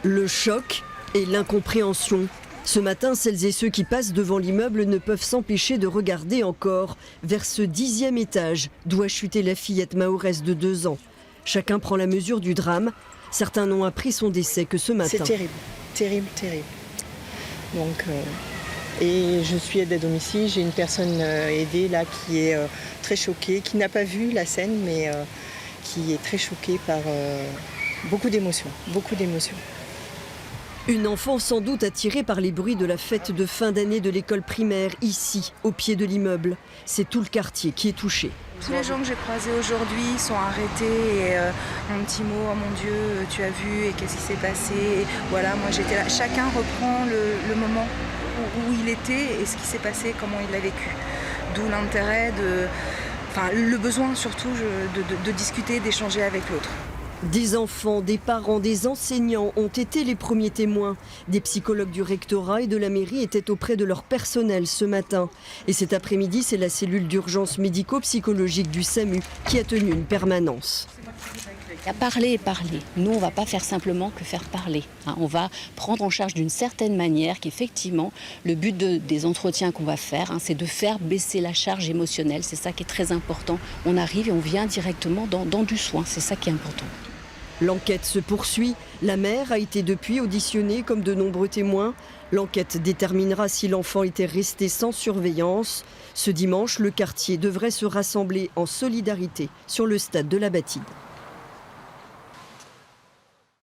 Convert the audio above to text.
Le choc et l'incompréhension. Ce matin, celles et ceux qui passent devant l'immeuble ne peuvent s'empêcher de regarder encore vers ce 10e étage d'où a chuté la fillette mahoraise de 2 ans. Chacun prend la mesure du drame. Certains n'ont appris son décès que ce matin. C'est terrible, terrible, terrible. Donc, et je suis aide à domicile. J'ai une personne aidée là qui est très choquée, qui n'a pas vu la scène, mais qui est très choquée par beaucoup d'émotions, beaucoup d'émotions. Une enfant sans doute attirée par les bruits de la fête de fin d'année de l'école primaire, ici, au pied de l'immeuble. C'est tout le quartier qui est touché. Tous les gens que j'ai croisés aujourd'hui sont arrêtés et un petit mot, oh mon Dieu, tu as vu et qu'est-ce qui s'est passé et voilà, moi j'étais là. Chacun reprend le moment où il était et ce qui s'est passé, comment il l'a vécu. D'où l'intérêt le besoin surtout de discuter, d'échanger avec l'autre. Des enfants, des parents, des enseignants ont été les premiers témoins. Des psychologues du rectorat et de la mairie étaient auprès de leur personnel ce matin. Et cet après-midi, c'est la cellule d'urgence médico-psychologique du SAMU qui a tenu une permanence. Il y a parler et parler. Nous, on ne va pas faire simplement que faire parler. On va prendre en charge d'une certaine manière qu'effectivement, le but des entretiens qu'on va faire, c'est de faire baisser la charge émotionnelle. C'est ça qui est très important. On arrive et on vient directement dans du soin. C'est ça qui est important. L'enquête se poursuit. La mère a été depuis auditionnée comme de nombreux témoins. L'enquête déterminera si l'enfant était resté sans surveillance. Ce dimanche, le quartier devrait se rassembler en solidarité sur le stade de la Bâtide.